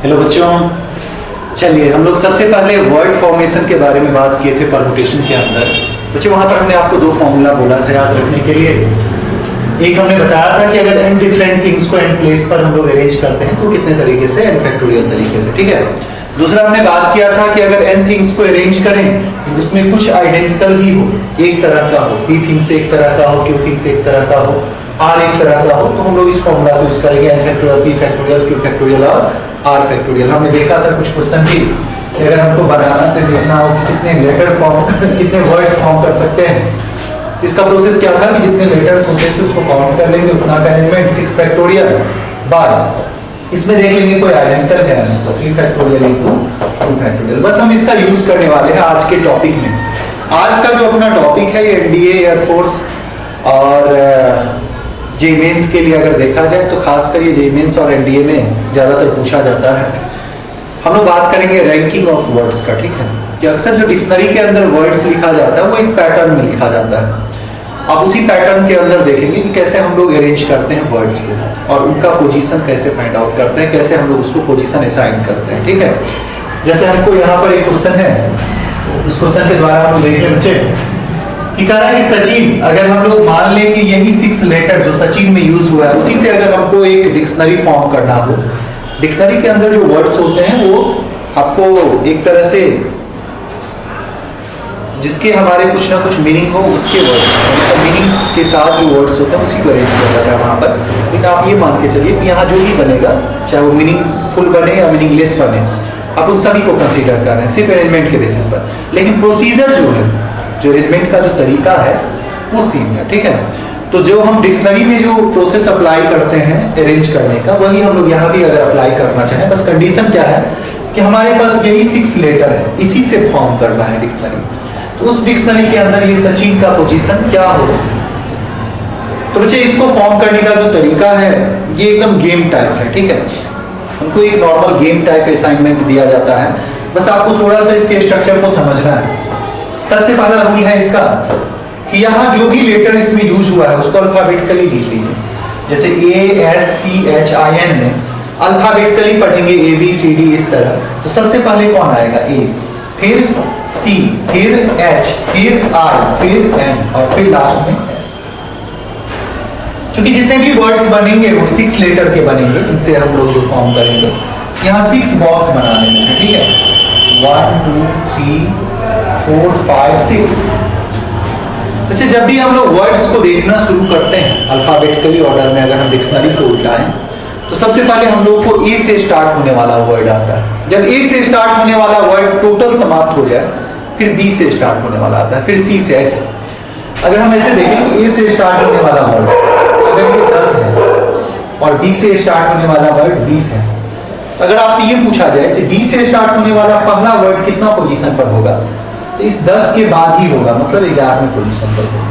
Hello बच्चों, चलिए हम लोग सबसे पहले वर्ड फॉर्मेशन के बारे में बात किए थे परमुटेशन के अंदर। बच्चों वहां पर हमने आपको दो फॉर्मूला बोला था याद रखने के लिए। एक हमने बताया था कि अगर n डिफरेंट थिंग्स को n प्लेस पर हम लोग अरेंज करते हैं तो कितने तरीके से, n फैक्टोरियल तरीके से, ठीक है। दूसरा हमने बात किया था कि अगर n थिंग्स को अरेंज करें उसमें कुछ आइडेंटिकल भी हो, एक तरह का हो, p थिंग से एक तरह का हो, q थिंग से एक तरह का हो, r एक तरह का हो, तो हम लोग इस फॉर्मूला को यूज करेंगे n factorial, p factorial, q factorial और r फैक्टोरियल। हमने देखा था कुछ क्वेश्चन भी कि अगर हमको बनाना से देखना हो कि कितने लेटर फॉर्म कितने वर्ड्स फॉर्म कर सकते हैं, इसका प्रोसेस क्या था कि जितने लेटर्स होते थे उसको काउंट कर लेंगे, उतना का अरेंजमेंट 6 फैक्टोरियल बाय इसमें देख लेंगे कोई आइडेंटिकल है तो 3 फैक्टोरियल इनटू 2 फैक्टोरियल। बस हम इसका यूज करने वाले हैं आज के टॉपिक में। आज का जो अपना टॉपिक है ये एनडीए, एयरफोर्स और जेईई मेंस के लिए अगर देखा जाए तो खासकर ये जेईई मेंस और एनडीए में ज्यादातर पूछा जाता है। हम लोग बात करेंगे रैंकिंग ऑफ वर्ड्स का, ठीक है, कि अक्सर जो डिक्शनरी के अंदर वर्ड्स लिखा जाता है वो एक पैटर्न में लिखा जाता है। आप उसी पैटर्न के अंदर देखेंगे कि कैसे हम लोग अरेंज करते हैं वर्ड्स को और उनका पोजीशन कैसे फाइंड आउट करते हैं, कैसे हम लोग उसको पोजीशन असाइन करते हैं, ठीक है। जैसे हमको यहाँ पर एक क्वेश्चन है, उस क्वेश्चन के द्वारा हम लोग देख लें बच्चे कि कह रहा है कि सचिन, अगर हम लोग मान लें कि यही 6 लेटर जो सचिन में यूज हुआ है उसी से अगर हमको एक डिक्शनरी फॉर्म करना हो, डिक्शनरी के अंदर जो वर्ड्स होते हैं वो आपको एक तरह से जिसके हमारे कुछ ना कुछ मीनिंग हो उसके वर्ड्स, मतलब मीनिंग के साथ जो वर्ड्स होते हैं उसी को अरेंज किया जाता है वहाँ पर। लेकिन आप ये मान के चलिए कि यहाँ जो भी बनेगा, चाहे वो मीनिंगफुल बने या मीनिंगलेस बने, आप उन सभी को कंसीडर कर रहे हैं सिर्फ अरेंजमेंट के बेसिस पर। लेकिन प्रोसीजर जो है, जो अरेंजमेंट का जो तरीका है वो सेम है, ठीक है। तो जो हम डिक्शनरी में जो प्रोसेस अप्लाई करते हैं अरेंज करने का, वही हम लोग यहाँ भी अगर अप्लाई करना चाहें, बस कंडीशन क्या है कि हमारे पास यही 6 लेटर है, इसी से फॉर्म करना है डिक्शनरी। तो उस डिक्शनरी के अंदर ये सचिन का पोजीशन क्या हो। तो बच्चे इसको फॉर्म करने का जो तरीका है ये एकदम गेम टाइप है, ठीक है। हमको एक नॉर्मल गेम टाइप असाइनमेंट दिया जाता है, बस आपको थोड़ा सा इसके स्ट्रक्चर को समझना है। सबसे पहला रूल है इसका कि यहाँ जो भी लेटर इसमें यूज हुआ है उसको अल्फाबेटिकली लिख लीजिए। जैसे ASCHIN में अल्फाबेटिकली पढ़ेंगे ABCD इस तरह, तो सबसे पहले कौन आएगा? A, फिर C, फिर H, फिर I, फिर N और फिर लास्ट में S। क्योंकि जितने भी वर्ड्स बनेंगे वो 6 लेटर के बनेंगे, इनसे हम लोग जो फॉर्म करेंगे यहाँ 6 बॉक्स बना लेंगे, ठीक है। 1 2 3 4 5 6। अच्छा, जब भी हम लोग वर्ड्स को देखना शुरू करते हैं अल्फाबेटिकली ऑर्डर में, अगर हम डिक्शनरी को उठाएं तो सबसे पहले हम लोग को ए से स्टार्ट होने वाला वर्ड आता है। जब ए से स्टार्ट होने वाला वर्ड टोटल समाप्त हो जाए फिर बी से स्टार्ट होने वाला आता है, फिर सी से, ऐसे। अगर हम ऐसे देखें कि ए से स्टार्ट होने वाला वर्ड अगर ये 10 है और बी से स्टार्ट होने वाला वर्ड 20 है, अगर आपसे ये पूछा जाए कि डी से स्टार्ट होने वाला पहला वर्ड कितना पोजीशन पर होगा, तो इस 10 के बाद ही होगा, मतलब 11वें पोजीशन पर होगा,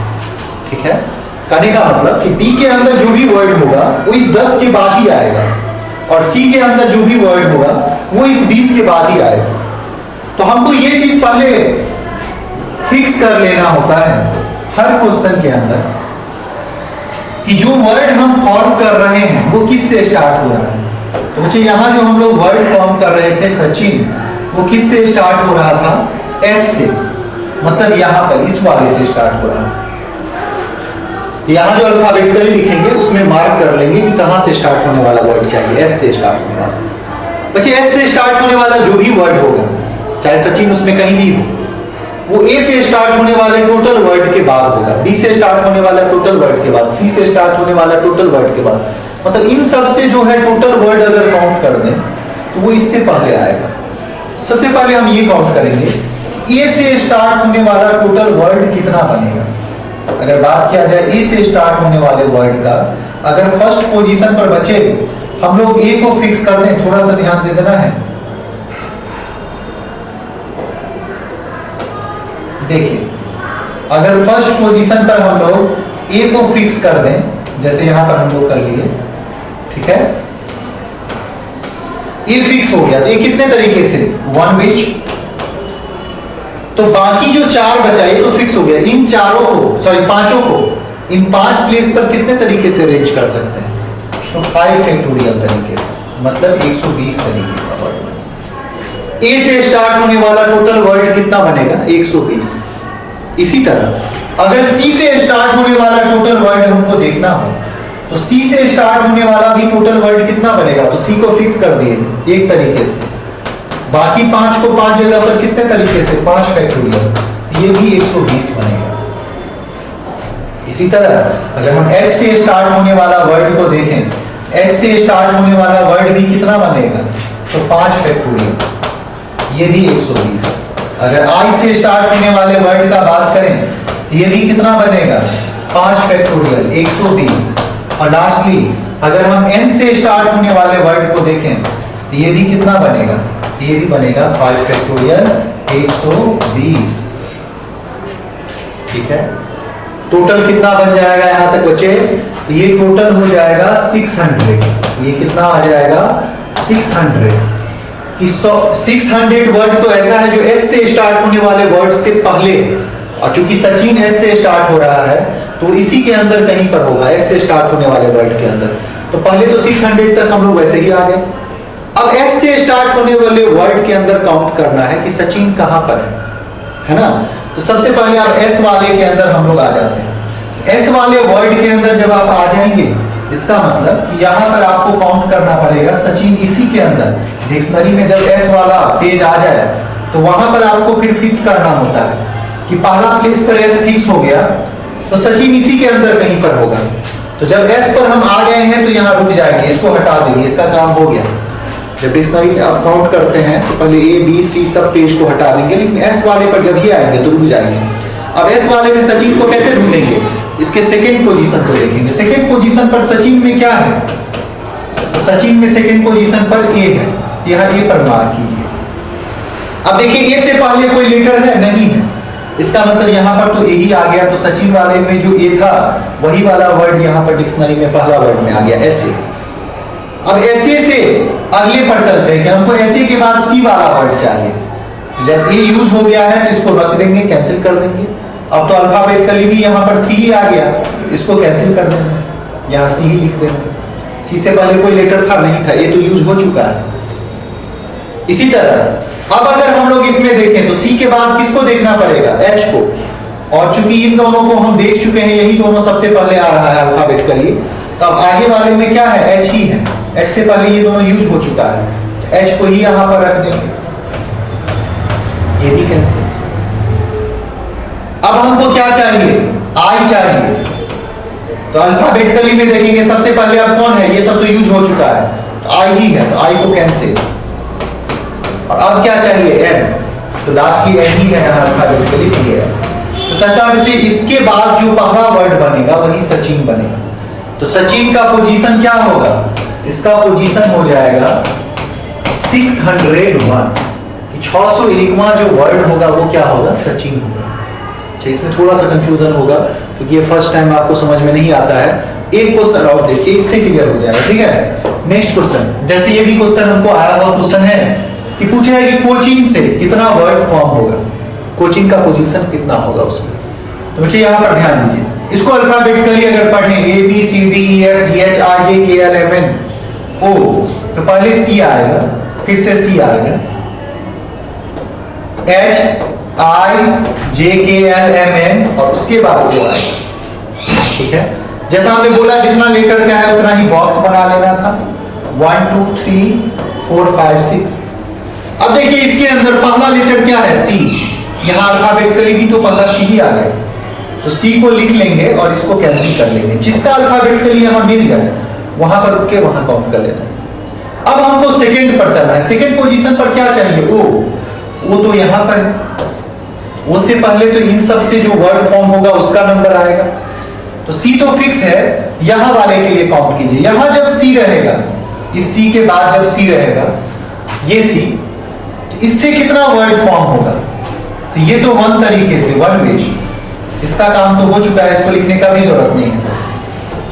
ठीक है। कहने का मतलब कि बी के अंदर जो भी वर्ड होगा वो इस 10 के बाद ही आएगा और सी के अंदर जो भी वर्ड होगा वो इस 20 के बाद ही आएगा। तो हमको ये चीज पहले फिक्स कर लेना होता है हर क्वेश्चन के अंदर कि जो वर्ड हम फॉर्म कर रहे हैं वो किस से स्टार्ट हो रहा है। तो बच्चे यहाँ जो हम लोग वर्ड फॉर्म कर रहे थे सचिन, वो किस से स्टार्ट हो रहा था? S से, मतलब यहाँ पर इस वाले से स्टार्ट हो रहा है। तो यहाँ जो अल्फाबेटिकली लिखेंगे उसमें मार्क कर लेंगे कि कहाँ से स्टार्ट होने वाला वर्ड चाहिए, S से स्टार्ट होने वाला। बच्चे S से स्टार्ट होने वाला जो भी वर्ड होगा, चाहे सचिन उसमें कहीं भी हो, वो A से स्टार्ट होने वाले टोटल वर्ड के बाद होगा, B से स्टार्ट होने वाला टोटल वर्ड के बाद, C से स्टार्ट होने वाला टोटल वर्ड के बाद, मतलब इन सब से जो है टोटल वर्ड अगर काउंट कर दें तो वो इससे पहले आएगा। सबसे पहले हम ये काउंट करेंगे ए से स्टार्ट होने वाला टोटल वर्ड कितना बनेगा। अगर बात किया जाए ए से स्टार्ट होने वाले वर्ड का, अगर फर्स्ट पोजीशन पर बचे हम लोग ए को फिक्स कर दें, थोड़ा सा ध्यान दे देना है। देखिए, अगर फर्स्ट पोजीशन पर हम लोग ए को फिक्स कर दें, जैसे यहां पर हम लोग कर लिए, ठीक है, ए फिक्स हो गया। तो ये कितने तरीके से? वन विच, तो बाकी जो 4 बचा ये तो फिक्स हो गया। इन चारों को, सॉरी 5 को, इन 5 प्लेस पर कितने तरीके से अरेंज कर सकते हैं? तो 5 फैक्टोरियल तरीके से, मतलब 120 तरीके का वर्ड। ए से स्टार्ट होने वाला टोटल वर्ड कितना बनेगा? 120। इसी तरह अगर सी से स्टार्ट होने वाला टोटल वर्ड हमको देखना हो तो सी से स्टार्ट होने वाला भी टोटल वर्ड कितना बनेगा? तो सी को फिक्स कर दिए एक तरीके से, बाकी 5 को 5 जगह पर कितने तरीके से? 5 फैक्टोरियल, ये भी 120 बनेगा। इसी तरह अगर हम H से स्टार्ट होने वाला वर्ड को देखें, H से स्टार्ट होने वाला वर्ड भी कितना बनेगा? तो 5 फैक्टोरियल, ये भी 120। अगर I से स्टार्ट होने वाले वर्ड का बात करें तो ये भी कितना बनेगा? 5 फैक्टोरियल, 120। और लास्टली अगर हम N से स्टार्ट होने वाले वर्ड को देखें तो ये भी कितना बनेगा? ये भी बनेगा 5 फैक्टोरियल, 120। ठीक है, टोटल कितना बन जाएगा यहां तक बच्चे? ये टोटल हो जाएगा 600। ये कितना आ जाएगा? 600। कि 600 वर्ड तो ऐसा है जो एस से स्टार्ट होने वाले वर्ड से पहले, और चूंकि सचिन एस से स्टार्ट हो रहा है तो इसी के अंदर कहीं पर होगा, एस से स्टार्ट होने वाले वर्ड के अंदर। तो पहले तो 600 तक हम लोग वैसे ही आ गए। अब एस से स्टार्ट होने वाले वर्ड के अंदर काउंट करना है कि सचिन कहां पर है ना। तो सबसे पहले आप एस वाले के अंदर हम लोग आ जाते हैं। एस वाले वर्ड के अंदर जब आप आ जाएंगे, इसका मतलब कि यहाँ पर आपको काउंट करना पड़ेगा सचिन। इसी के अंदर डिक्शनरी में जब एस वाला पेज आ जाए तो वहां पर आपको फिर फिक्स करना होता है कि पहला प्लेस पर एस फिक्स हो गया तो सचिन इसी के अंदर कहीं पर होगा। तो जब एस पर हम आ गए हैं तो यहाँ रुक जाएंगे, इसको हटा देंगे, इसका काम हो गया। जब डिक्शनरी में आप काउंट करते हैं तो पहले ए बी सी सब पेज को हटा देंगे, लेकिन एस वाले पर जब ये आएंगे तो रुक जाएंगे। अब एस वाले में सचिन को कैसे ढूंढेंगे? इसके सेकंड पोजीशन को देखेंगे। सेकंड पोजीशन पर सचिन में क्या है? तो सचिन में सेकंड पोजीशन पर ए है, तो यहाँ ए पर मार्क कीजिए। अब देखिए ए से पहले कोई लेटर है? नहीं है। इसका मतलब यहाँ पर तो ए ही आ गया, तो सचिन वाले में जो ए था वही वाला वर्ड यहाँ पर डिक्शनरी में पहला वर्ड में आ गया, ऐसे। अब ऐसे से अगले पर चलते हैं कि हमको ऐसे के बाद सी वाला वर्ड चाहिए। जब ए यूज हो गया है तो इसको रख देंगे, कैंसिल कर देंगे। अब तो अल्फाबेटिकली भी यहाँ पर सी ही आ गया, इसको कैंसिल कर देंगे, यहाँ सी ही लिख देंगे। सी से पहले कोई लेटर था? नहीं था, ये तो यूज हो चुका है। इसी तरह अब अगर हम लोग इसमें देखें तो सी के बाद किसको देखना पड़ेगा? एच को। और चूंकि इन दोनों को हम देख चुके हैं, यही दोनों सबसे पहले आ रहा है अल्फाबेटिकली, तो अब आगे वाले में क्या है? एच ही है। एच से पहले ये दोनों यूज हो चुका है, तो एच को ही यहां पर रख देंगे, ये भी कैंसिल। अब हमको क्या चाहिए? आई चाहिए। तो अल्फाबेटिकली में देखेंगे सबसे पहले अब कौन है? ये सब तो यूज हो चुका है, तो आई ही है, तो आई को कैंसिल। और अब क्या चाहिए? एन। तो लास्टली एन ही है अल्फाबेटिकली, ये है। तो कहता है बच्चे इसके बाद जो पहला वर्ड बनेगा वही सचिन बनेगा। तो सचिन का पोजीशन क्या होगा? इसका पोजीशन हो जाएगा 601। 601वां जो वर्ड होगा वो क्या होगा? सचिन होगा। इसमें थोड़ा सा कंफ्यूजन होगा क्योंकि ये फर्स्ट टाइम आपको समझ में नहीं आता है। एक क्वेश्चन और देखिए, इससे क्लियर हो जाएगा। ठीक है, नेक्स्ट क्वेश्चन। जैसे ये भी क्वेश्चन हमको आया हुआ क्वेश्चन है कि पूछ रहा है कि कोचिंग से कितना वर्ड फॉर्म होगा, कोचिंग का पोजीशन कितना होगा उसमें। तो बच्चे यहाँ पर ध्यान दीजिए, इसको अल्फाबेटिकली अगर पढ़ें A B C D E F G H I J K L M N O, तो पहले सी आएगा, फिर से सी आएगा, H I J K L M N और उसके बाद वो आएगा। ठीक है, जैसा हमने बोला जितना लेटर का है उतना ही बॉक्स बना लेना था। 1 2 3 4 5 6। अब देखिए इसके अंदर पहला लेटर क्या है? सी। यहाँ अल्फाबेटिकली भी तो पहला सी ही आ गया, तो सी को लिख लेंगे और इसको कैंसिल कर लेंगे। जिसका अल्फाबेटिकली यहाँ मिल जाए वहां पर रुक के वहां काउंट कर लेना है। अब हमको सेकंड पर चलना है। सेकंड पोजीशन पर क्या चाहिए? ओ तो यहाँ पर है। वो से पहले तो इन सब से जो वर्ड फॉर्म होगा उसका नंबर आएगा। तो सी तो फिक्स है, यहां वाले के लिए काउंट कीजिए। यहां जब सी रहेगा, इस सी के बाद जब सी रहेगा, ये सी, तो इससे कितना वर्ड फॉर्म होगा? तो ये तो वन तरीके से वन वेज, इसका काम तो हो चुका है, इसको लिखने का भी जरूरत नहीं है।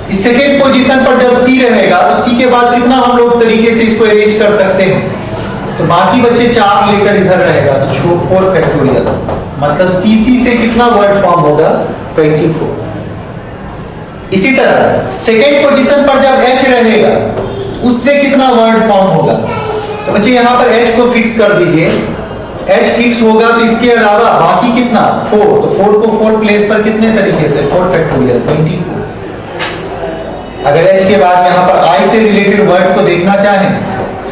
इस सेकेंड पोजीशन पर जब सी रहेगा तो सी के बाद कितना हम लोग तरीके से इसको अरेंज कर सकते हैं? तो बाकी बच्चे 4 लेटर इधर रहेगा, तो 4 फैक्टोरियल, मतलब सीसी से कितना वर्ड फॉर्म होगा? 24। इसी तरह सेकेंड पोजीशन पर जब एच रहेगा उससे कितना वर्ड फॉर्म होगा? तो बच्चे यहाँ पर h को फिक्स कर दीजिए। h फिक्स होगा तो इसके अलावा बाकी कितना 4, तो 4 को 4 प्लेस पर कितने तरीके से 4 फैक्टोरियल 24। अगर h के बाद यहाँ पर i से रिलेटेड वर्ड को देखना चाहें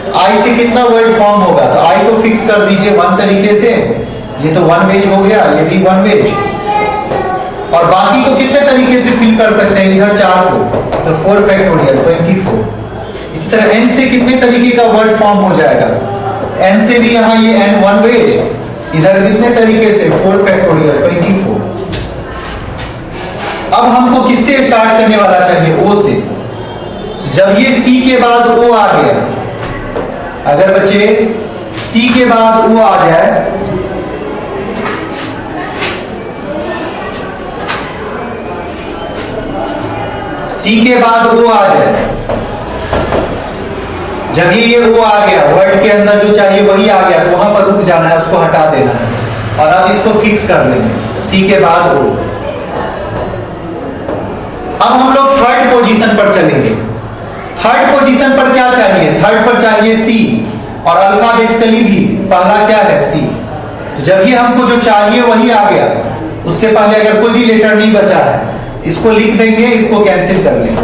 तो i से कितना वर्ड फॉर्म होगा, तो i को फिक्स कर दीजिए 1 तरीके से, ये तो 1 वेज हो गया, ये भी 1 वेज। और बाकी को कितने तरीके से फिल कर सकते हैं, इधर 4 को तो 4 फैक्टोरियल 24। इसी तरह n से कितने तरीके का वर्ड फॉर्म हो जाएगा, n से भी यहाँ ये n 1 वेज, इधर कितने तरीके से 4 फैक्टोरियल 24। अब हमको किससे स्टार्ट करने वाला चाहिए, o से। जब ये c के बाद o आ गया, अगर बच्चे c के बाद o आ जाए C के बाद O आ जाए, जब ये O आ गया, वर्ड के अंदर जो चाहिए वही आ गया, तो वहां पर रुक जाना है, उसको हटा देना है और अब इसको फिक्स कर लेंगे C के बाद O। अब हम लोग थर्ड पोजीशन पर चलेंगे। थर्ड पोजीशन पर क्या चाहिए, थर्ड पर चाहिए C और अल्फाबेटिकली भी पहला क्या है C। तो जब ये हमको जो चाहिए वही आ गया, उससे पहले अगर कोई भी लेटर नहीं बचा है इसको लिख देंगे, इसको कैंसिल कर लेंगे।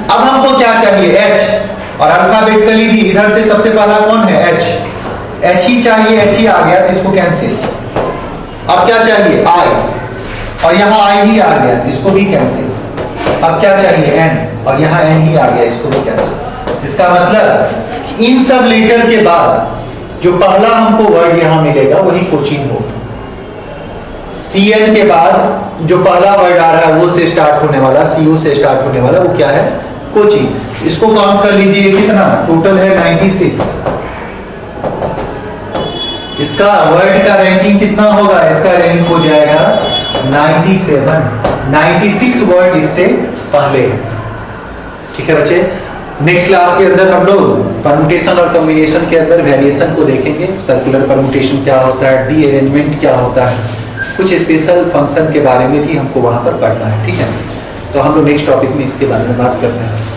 अब हमको क्या चाहिए H और अल्फाबेटिकली भी इधर से सबसे पहला कौन है H ही चाहिए, H ही आ गया तो इसको कैंसिल। अब क्या चाहिए I और यहाँ I ही आ गया तो इसको भी कैंसिल। अब क्या चाहिए N और यहाँ N ही आ गया, इसको भी कैंसिल। इसका मतलब इन सब लेटर के बाद जो पहला हमको वर्ड यहाँ मिलेगा वही कोचिंग होगा। CN के बाद जो पहला वर्ड आ रहा है वो से स्टार्ट होने वाला, CO से स्टार्ट होने वाला, वो क्या है कोचिंग। इसको काउंट कर लीजिए, कितना टोटल है 96। इसका वर्ड का रैंकिंग कितना होगा, इसका रैंक हो जाएगा 97। 96 वर्ड इससे पहले है। ठीक है बच्चे, नेक्स्ट क्लास के अंदर हम लोग परम्यूटेशन और कॉम्बिनेशन के अंदर वेरिएशन को देखेंगे। सर्कुलर परम्यूटेशन क्या होता है, डी अरेंजमेंट क्या होता है, कुछ स्पेशल फंक्शन के बारे में भी हमको वहां पर पढ़ना है। ठीक है, तो हम लोग नेक्स्ट टॉपिक में इसके बारे में बात करते हैं।